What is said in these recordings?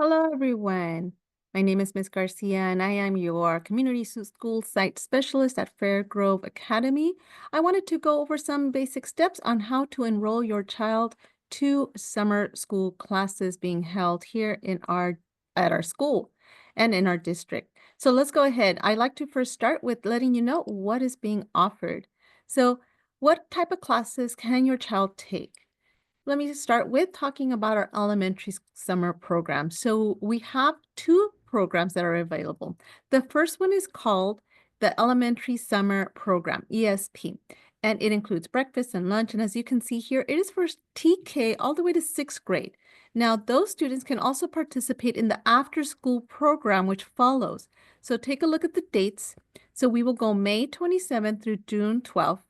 Hello, everyone. My name is Ms. Garcia, and I am your community school site specialist at Fairgrove Academy. I wanted to go over some basic steps on how to enroll your child to summer school classes being held here at our school and in our district. So let's go ahead. I'd like to first start with letting you know what is being offered. So, what type of classes can your child take? Let me start with talking about our elementary summer program. So we have two programs that are available. The first one is called the Elementary Summer Program, ESP, and it includes breakfast and lunch. And as you can see here, it is for TK all the way to sixth grade. Now, those students can also participate in the after-school program, which follows. So take a look at the dates. So we will go May 27th through June 12th.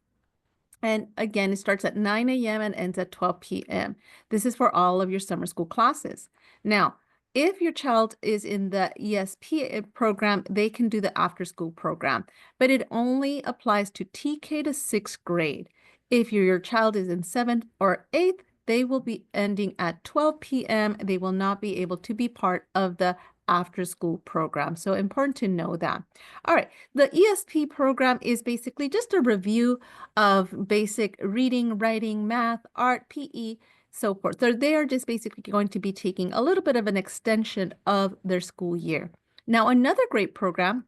And again, it starts at 9 a.m. and ends at 12 p.m. This is for all of your summer school classes. Now, if your child is in the ESP program, they can do the after school program, but it only applies to TK to sixth grade. If your child is in seventh or eighth, they will be ending at 12 p.m. They will not be able to be part of the after school program. So important to know that. All right, the ESP program is basically just a review of basic reading, writing, math, art, PE, so forth. So they are just basically going to be taking a little bit of an extension of their school year. Now, another great program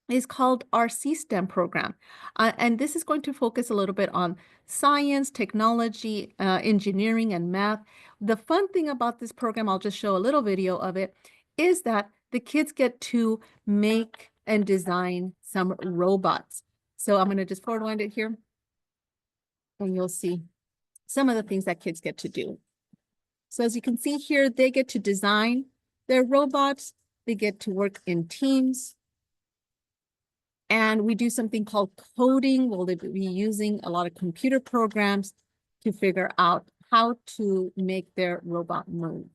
is called our C-STEM program. And this is going to focus a little bit on science, technology, engineering, and math. The fun thing about this program, I'll just show a little video of it, is that the kids get to make and design some robots. So I'm going to just forward wind it here, and you'll see some of the things that kids get to do. So as you can see here, they get to design their robots. They get to work in teams. And we do something called coding. We'll be using a lot of computer programs to figure out how to make their robot move.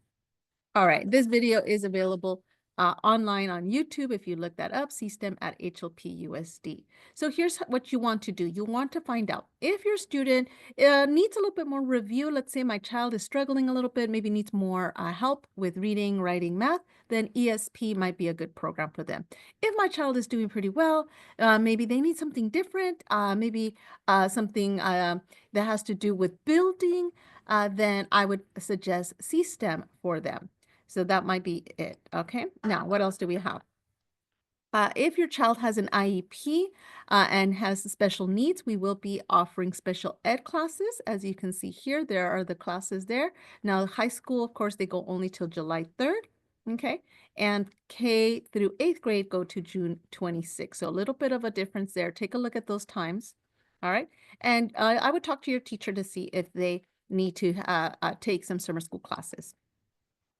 All right, this video is available online on YouTube. If you look that up, C-STEM at HLPUSD. So here's what you want to do. You want to find out if your student needs a little bit more review. Let's say my child is struggling a little bit, maybe needs more help with reading, writing, math, then ESP might be a good program for them. If my child is doing pretty well, maybe they need something different, maybe something that has to do with building, then I would suggest C-STEM for them. So that might be it. Okay. Now, what else do we have? If your child has an IEP and has special needs, we will be offering special ed classes. As you can see here, there are the classes there. Now, high school, of course, they go only till July 3rd. Okay. And K through eighth grade go to June 26th. So a little bit of a difference there. Take a look at those times. All right. And I would talk to your teacher to see if they need to take some summer school classes.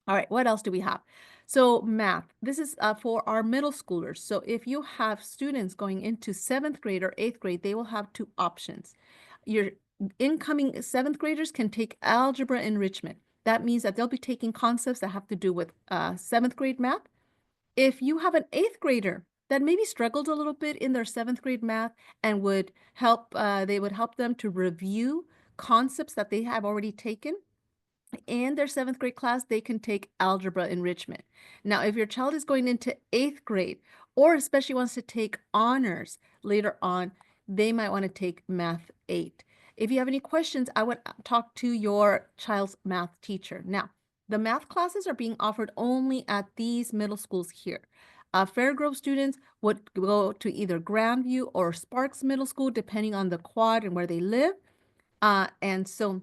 All right, what else do we have? So math, this is for our middle schoolers. So if you have students going into seventh grade or eighth grade, they will have two options. Your incoming seventh graders can take algebra enrichment. That means that they'll be taking concepts that have to do with seventh grade math. If you have an eighth grader that maybe struggled a little bit in their seventh grade math and would help, they would help them to review concepts that they have already taken in their seventh grade class, they can take algebra enrichment. Now, if your child is going into eighth grade or especially wants to take honors later on, they might want to take math 8. If you have any questions, I would talk to your child's math teacher. Now, the math classes are being offered only at these middle schools here. Fairgrove students would go to either Grandview or Sparks Middle School, depending on the quad and where they live. And so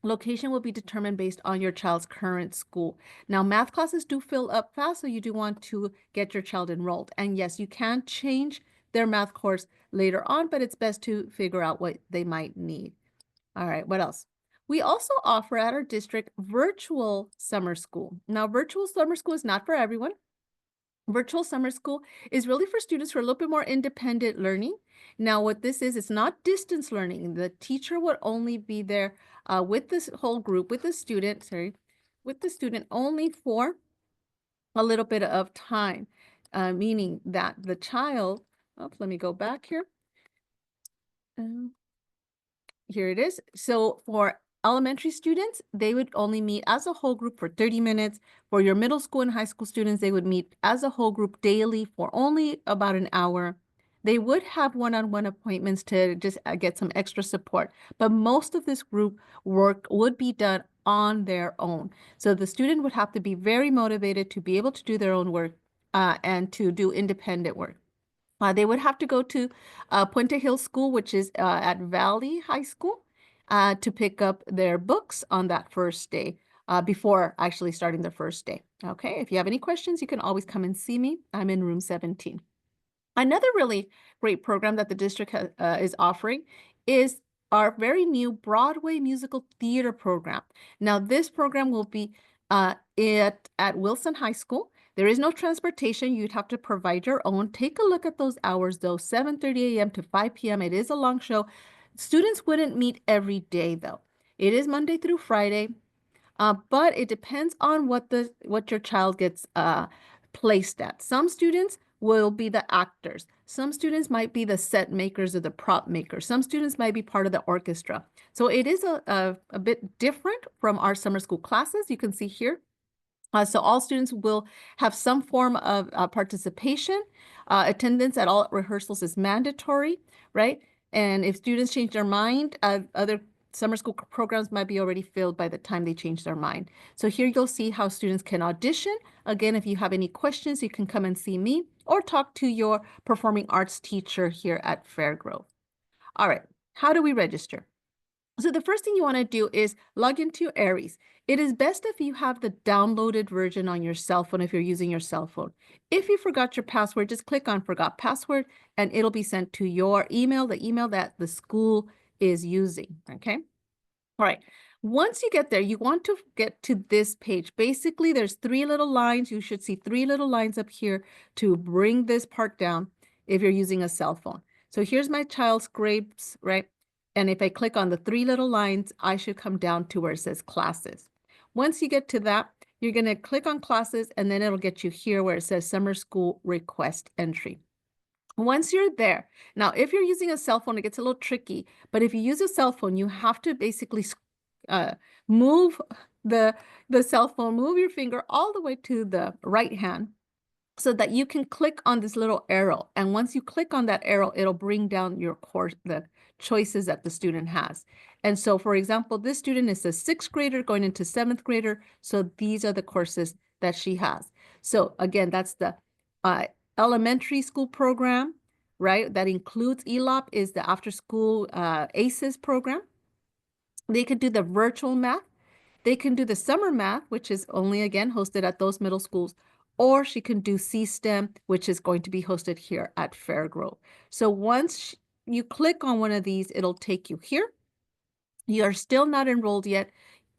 location will be determined based on your child's current school. Now, math classes do fill up fast, so you do want to get your child enrolled. And yes, you can change their math course later on, but it's best to figure out what they might need. All right, what else? We also offer at our district virtual summer school. Now, virtual summer school is not for everyone. Virtual summer school is really for students who are a little bit more independent learning. Now, what this is, it's not distance learning. The teacher would only be there with this whole group, with the student, only for a little bit of time, meaning that the child, let me go back here. Here it is. So for elementary students, they would only meet as a whole group for 30 minutes. For your middle school and high school students, they would meet as a whole group daily for only about an hour. They would have one-on-one appointments to just get some extra support, but most of this group work would be done on their own. So the student would have to be very motivated to be able to do their own work and to do independent work. They would have to go to Puente Hill School, which is at Valley High School, to pick up their books on that first day before actually starting the first day. Okay, if you have any questions, you can always come and see me. I'm in room 17. Another really great program that the district is offering is our very new Broadway musical theater program. Now, this program will be at Wilson High School. There is no transportation. You'd have to provide your own. Take a look at those hours, though, 7:30 a.m. to 5 p.m. It is a long show. Students wouldn't meet every day, though. It is Monday through Friday. But it depends on what your child gets placed at. Some students will be the actors. Some students might be the set makers or the prop makers. Some students might be part of the orchestra. So it is a bit different from our summer school classes. You can see here. So all students will have some form of participation. Attendance at all rehearsals is mandatory, right? And if students change their mind, other summer school programs might be already filled by the time they change their mind. So here you'll see how students can audition. Again, if you have any questions, you can come and see me or talk to your performing arts teacher here at Fairgrove. All right, how do we register? So the first thing you want to do is log into Aries. It is best if you have the downloaded version on your cell phone if you're using your cell phone. If you forgot your password, just click on Forgot Password and it'll be sent to your email, the email that the school is using, okay? All right, once you get there, you want to get to this page. Basically, there's 3 little lines. You should see 3 little lines up here to bring this part down if you're using a cell phone. So here's my child's grades, right? And if I click on the 3 little lines, I should come down to where it says classes. Once you get to that, you're going to click on classes, and then it'll get you here where it says summer school request entry. Once you're there, now if you're using a cell phone, it gets a little tricky, but if you use a cell phone, you have to basically move the cell phone, move your finger all the way to the right hand so that you can click on this little arrow. And once you click on that arrow, it'll bring down your course, the choices that the student has. And so, for example, this student is a 6th grader going into 7th grader. So these are the courses that she has. So again, that's the elementary school program, right? That includes ELOP, is the after school ACES program. They could do the virtual math. They can do the summer math, which is only, again, hosted at those middle schools, or she can do C-STEM, which is going to be hosted here at Fairgrove. So once you click on one of these, it'll take you here. You are still not enrolled yet.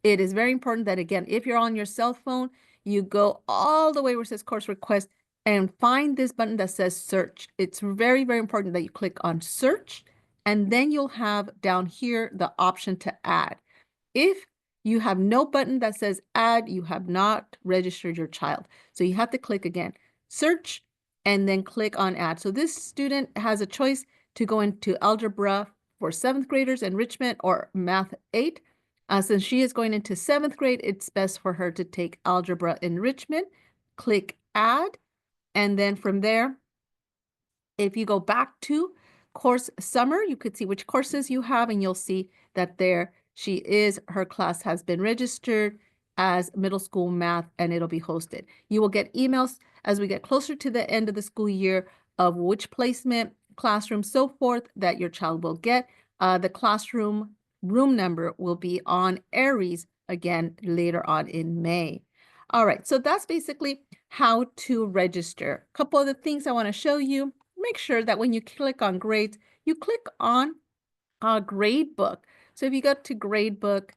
It is very important that, again, if you're on your cell phone, you go all the way where it says course request and find this button that says search. It's very, very important that you click on search, and then you'll have down here the option to add. If you have no button that says add, you have not registered your child. So you have to click again, search, and then click on add. So this student has a choice to go into algebra for 7th graders, enrichment, or math 8. Since she is going into 7th grade, it's best for her to take algebra enrichment. Click add. And then from there, if you go back to course summer, you could see which courses you have, and you'll see that there her class has been registered as middle school math, and it'll be hosted. You will get emails as we get closer to the end of the school year of which placement, classroom, so forth that your child will get. The classroom room number will be on Aries again later on in May. All right, so that's basically how to register. A couple of the things I want to show you. Make sure that when you click on grades, you click on a grade book. So if you go to grade book,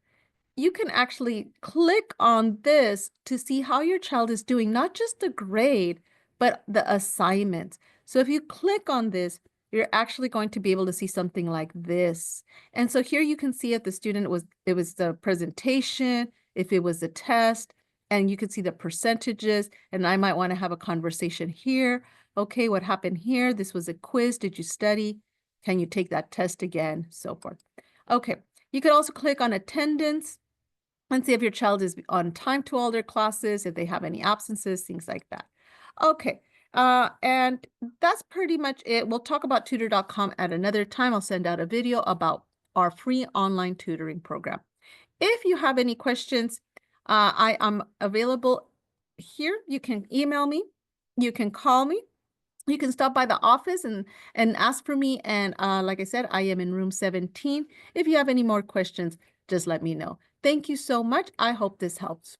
you can actually click on this to see how your child is doing, not just the grade, but the assignments. So if you click on this, you're actually going to be able to see something like this. And so here you can see if the student it was the presentation, if it was a test, and you can see the percentages, and I might want to have a conversation here. Okay, what happened here? This was a quiz. Did you study? Can you take that test again? So forth. Okay, You could also click on attendance and see if your child is on time to all their classes, if they have any absences, things like that. Okay, and that's pretty much it. We'll talk about tutor.com at another time. I'll send out a video about our free online tutoring program. If you have any questions, I am available here. You can email me, you can call me, you can stop by the office and ask for me. And like I said, I am in room 17. If you have any more questions, just let me know. Thank you so much. I hope this helps.